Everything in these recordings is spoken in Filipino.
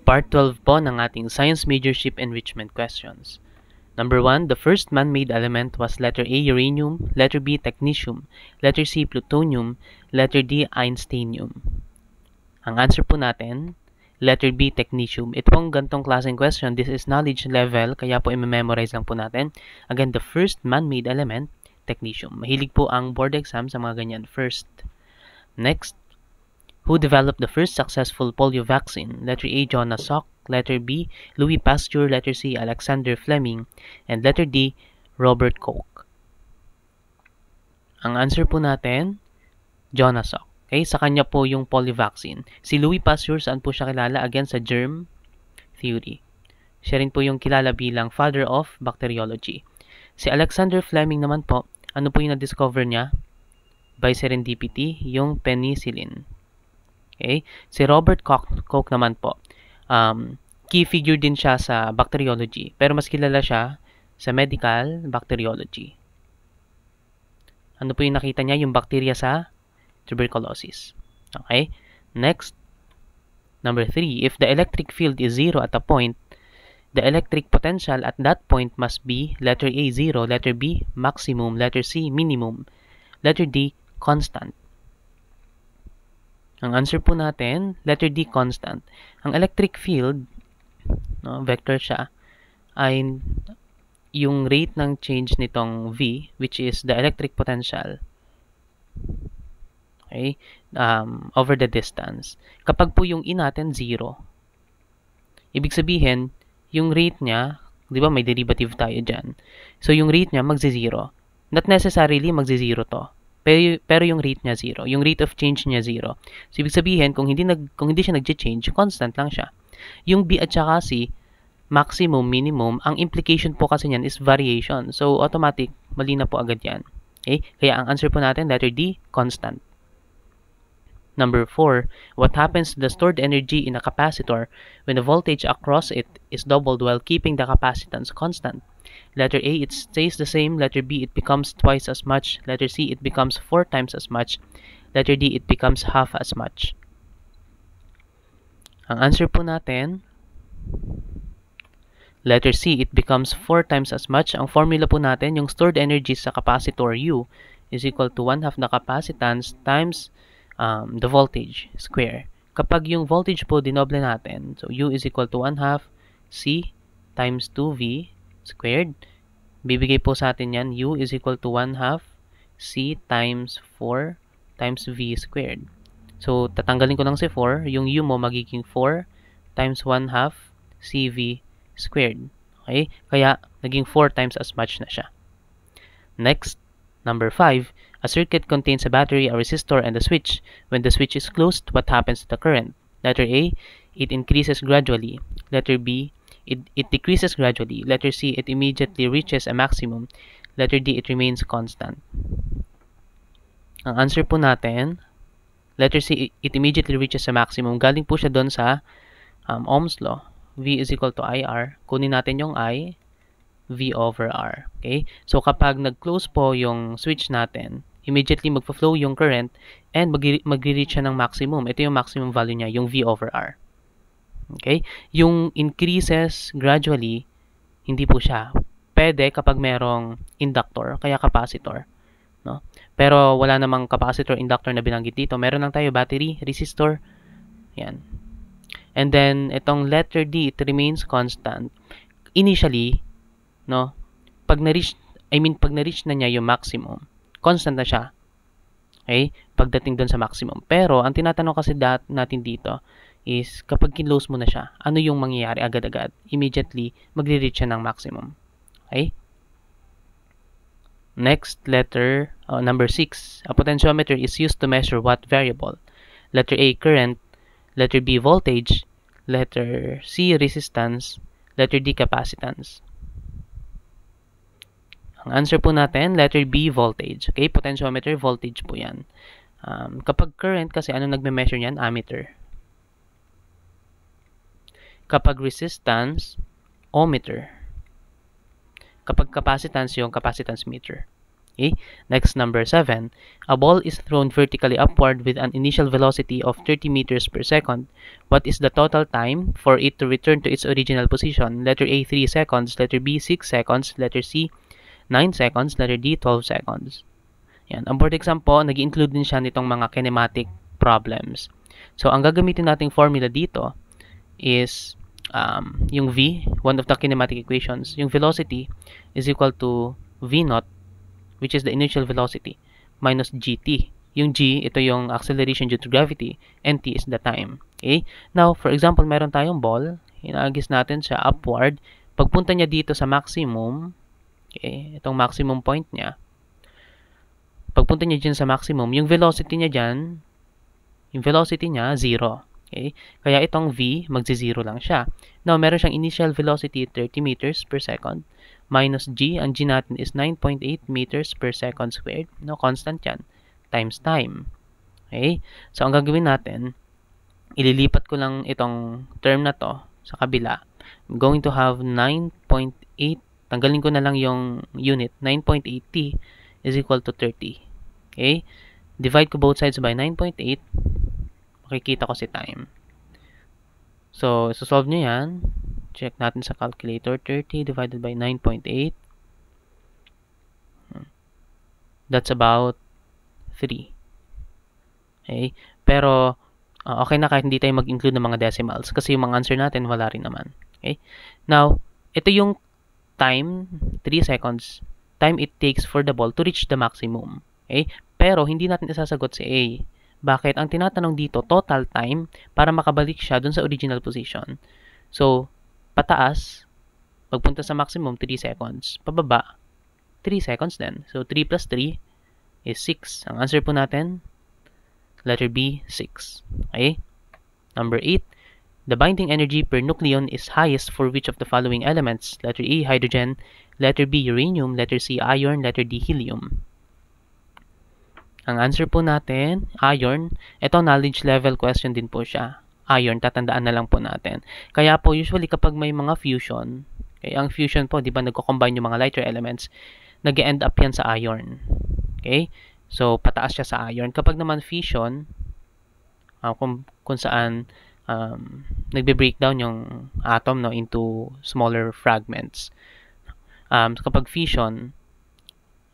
Part 12 po ng ating Science Majorship Enrichment Questions. Number 1, the first man-made element was letter A, uranium, letter B, technetium, letter C, plutonium, letter D, einsteinium. Ang answer po natin, letter B, technetium. Ito pong gantong klaseng question, this is knowledge level, kaya po i-memorize lang po natin. Again, the first man-made element, technetium. Mahilig po ang board exam sa mga ganyan. First. Next, who developed the first successful polio vaccine? Letter A, Jonas Salk. Letter B, Louis Pasteur. Letter C, Alexander Fleming. And letter D, Robert Koch. Ang answer po natin, Jonas Salk. Okay, sa kanya po yung polio vaccine. Si Louis Pasteur, saan po siya kilala? Again, sa germ theory. Siya rin po yung kilala bilang father of bacteriology. Si Alexander Fleming naman po, ano po yung na-discover niya? By serendipity, yung penicillin. Okay? Si Robert Koch naman po, key figure din siya sa bacteriology, pero mas kilala siya sa medical bacteriology. Ano po yung nakita niya? Yung bacteria sa tuberculosis. Okay? Next, number 3, if the electric field is 0 at a point, the electric potential at that point must be letter A, 0, letter B, maximum, letter C, minimum, letter D, constant. Ang answer po natin, letter D, constant. Ang electric field, no, vector siya, ay yung rate ng change nitong V, which is the electric potential, okay, over the distance. Kapag po yung E natin, 0, ibig sabihin, yung rate niya, di ba may derivative tayo dyan. So, yung rate niya, magzi-0. Not necessarily magzi-0 to. Pero yung rate niya 0. Yung rate of change niya 0. So, ibig sabihin, kung hindi siya nag-change, constant lang siya. Yung B at saka C, maximum, minimum, ang implication po kasi niyan is variation. So, automatic, mali na po agad yan. Okay? Kaya ang answer po natin, letter D, constant. Number 4, what happens to the stored energy in a capacitor when the voltage across it is doubled while keeping the capacitance constant? Letter A, it stays the same. Letter B, it becomes twice as much. Letter C, it becomes 4 times as much. Letter D, it becomes half as much. Ang answer po natin, letter C, it becomes 4 times as much. Ang formula po natin, yung stored energy sa capacitor U is equal to 1/2 na capacitance times the voltage square. Kapag yung voltage po dinoble natin, so U is equal to 1/2 C times 2V squared. Bibigay po sa atin yan, U is equal to 1/2 C times 4 times V squared. So, tatanggalin ko lang si 4. Yung U mo magiging 4 times 1/2 CV squared. Okay? Kaya, naging 4 times as much na siya. Next, number 5. A circuit contains a battery, a resistor, and a switch. When the switch is closed, what happens to the current? Letter A, it increases gradually. Letter B, it decreases gradually. Letter C, it immediately reaches a maximum. Letter D, it remains constant. Ang answer po natin, letter C, it immediately reaches a maximum. Galing po siya doon sa Ohm's law. V is equal to IR. Kunin natin yung I, V over R. Okay? So, kapag nag-close po yung switch natin, immediately magpa-flow yung current and mag-reach siya ng maximum. Ito yung maximum value niya, yung V over R. Okay? Yung increases gradually, hindi po siya. Pwede kapag merong inductor, kaya capacitor. No? Pero wala namang capacitor, inductor na binanggit dito. Meron lang tayo battery, resistor. Yan. And then, itong letter D, it remains constant. Initially, no, pag na-reach na niya yung maximum, constant na siya. Okay? Pagdating doon sa maximum. Pero, ang tinatanong kasi natin dito is, kapag kinlose mo na siya, ano yung mangyayari agad-agad? Immediately, magre-reach siya ng maximum. Okay? Next, number 6. A potentiometer is used to measure what variable? Letter A, current. Letter B, voltage. Letter C, resistance. Letter D, capacitance. Ang answer po natin, letter B, voltage. Okay, potentiometer, voltage po yan. Kapag current, kasi ano nagme-measure yan? Ammeter. Kapag resistance, ohmmeter. Kapag capacitance, yung capacitance meter. Okay? Next, number 7. A ball is thrown vertically upward with an initial velocity of 30 meters per second. What is the total time for it to return to its original position? Letter A, 3 seconds. Letter B, 6 seconds. Letter C, 9 seconds. Letter D, 12 seconds. Yan. Ang board exam po, nag-include din siya nitong mga kinematic problems. So, ang gagamitin nating formula dito is yung V, one of the kinematic equations. Yung velocity is equal to V naught, which is the initial velocity, minus gt. Yung g, ito yung acceleration due to gravity, and t is the time. Okay? Now, for example, meron tayong ball, hinagis natin siya upward. Pagpunta niya dito sa maximum, okay, itong maximum point niya, pagpunta niya dyan sa maximum, yung velocity niya dyan, 0. Okay? Kaya itong v, magzi-0 lang siya. Now, meron siyang initial velocity 30 meters per second, minus g, ang g natin is 9.8 meters per second squared, no, constant yan, times time. Okay? So, ang gagawin natin, ililipat ko lang itong term na to sa kabila. I'm going to have 9.8, tanggalin ko na lang yung unit, 9.8t is equal to 30. Okay? Divide ko both sides by 9.8, makikita ko si time. So, solve nyo yan. Check natin sa calculator. 30 divided by 9.8. That's about 3. Okay? Pero, okay na kahit hindi tayo mag-include ng mga decimals kasi yung mga answer natin wala rin naman. Okay? Now, ito yung time, 3 seconds, time it takes for the ball to reach the maximum. Okay? Pero, hindi natin isasagot si A. Bakit? Ang tinatanong dito, total time para makabalik siya dun sa original position. So, pataas, pagpunta sa maximum, 3 seconds. Pababa, 3 seconds din. So, 3 plus 3 is 6. Ang answer po natin, letter B, 6. Okay? Number 8, the binding energy per nucleon is highest for which of the following elements? Letter A, hydrogen. Letter B, uranium. Letter C, iron. Letter D, helium. Ang answer po natin, iron. Ito, knowledge level question din po siya. Iron, tatandaan na lang po natin. Kaya po, usually kapag may mga fusion, okay, ang fusion po, di ba, nagko-combine yung mga lighter elements, nag-end up yan sa iron. Okay? So, pataas siya sa iron. Kapag naman fission, kung saan nagbe-breakdown yung atom, no, into smaller fragments. Kapag fission,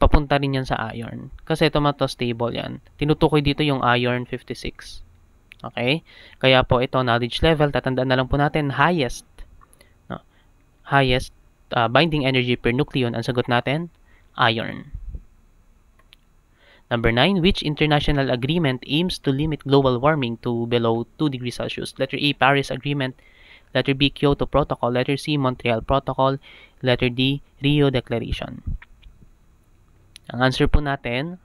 papunta rin yan sa iron. Kasi ito stable yan. Tinutukoy dito yung iron 56. Okay? Kaya po ito, knowledge level, tatandaan na lang po natin, highest. No? Highest binding energy per nucleon, ang sagot natin, iron. Number 9, which international agreement aims to limit global warming to below 2 degrees Celsius? Letter A, Paris Agreement. Letter B, Kyoto Protocol. Letter C, Montreal Protocol. Letter D, Rio Declaration. Ang answer po natin,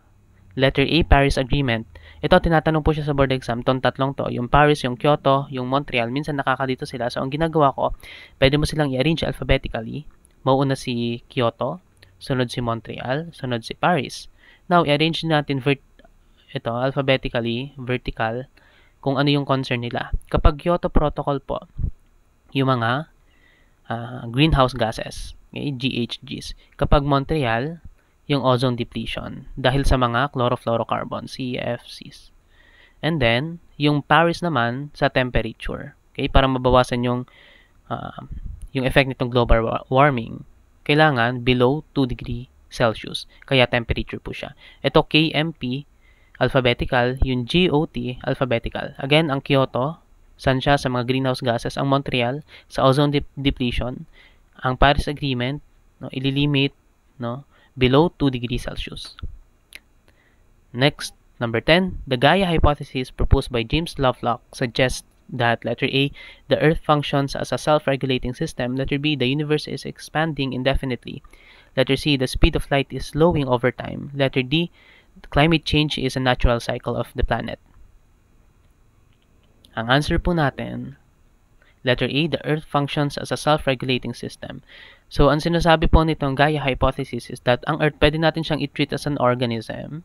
letter A, Paris Agreement. Ito, tinatanong po siya sa board exam, itong tatlong to, yung Paris, yung Kyoto, yung Montreal, minsan nakakalito sila. So, ang ginagawa ko, pwede mo silang i-arrange alphabetically. Mauuna si Kyoto, sunod si Montreal, sunod si Paris. Now, i-arrange natin ito, alphabetically, vertical, kung ano yung concern nila. Kapag Kyoto Protocol po, yung mga greenhouse gases, okay, GHGs. Kapag Montreal, yung ozone depletion dahil sa mga chlorofluorocarbon, CFCs. And then, yung Paris naman sa temperature. Okay, para mabawasan yung effect nitong global warming. Kailangan below 2 degree Celsius. Kaya temperature po siya. Ito KMP, alphabetical. Yung GOT, alphabetical. Again, ang Kyoto, saan siya? Sa mga greenhouse gases. Ang Montreal, sa ozone depletion. Ang Paris Agreement, no, ililimit, no, below 2 degrees Celsius. Next, number 10, the Gaia hypothesis proposed by James Lovelock suggests that letter A, the Earth functions as a self-regulating system. Letter B, the universe is expanding indefinitely. Letter C, the speed of light is slowing over time. Letter D, climate change is a natural cycle of the planet. Ang answer po natin, letter A, the Earth functions as a self-regulating system. So, ang sinasabi po nitong Gaia hypothesis is that ang Earth, pwede natin siyang i-treat as an organism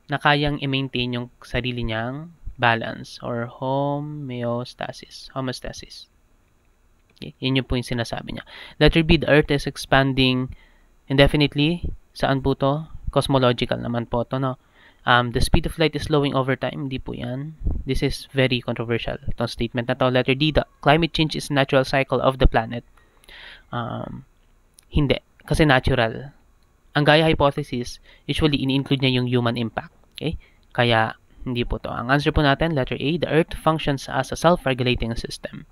na kayang i-maintain yung sarili niyang balance or homeostasis. Okay, yun yung po yung sinasabi niya. Letter B, the Earth is expanding And definitely, saan po to? Cosmological naman po to, no? The speed of light is slowing over time. Hindi po yan. This is very controversial. Itong statement na to. Letter D, the climate change is natural cycle of the planet. Hindi. Kasi natural. Ang Gaia hypothesis, usually ini-include niya yung human impact. Okay? Kaya, hindi po to. Ang answer po natin, letter A, the Earth functions as a self-regulating system.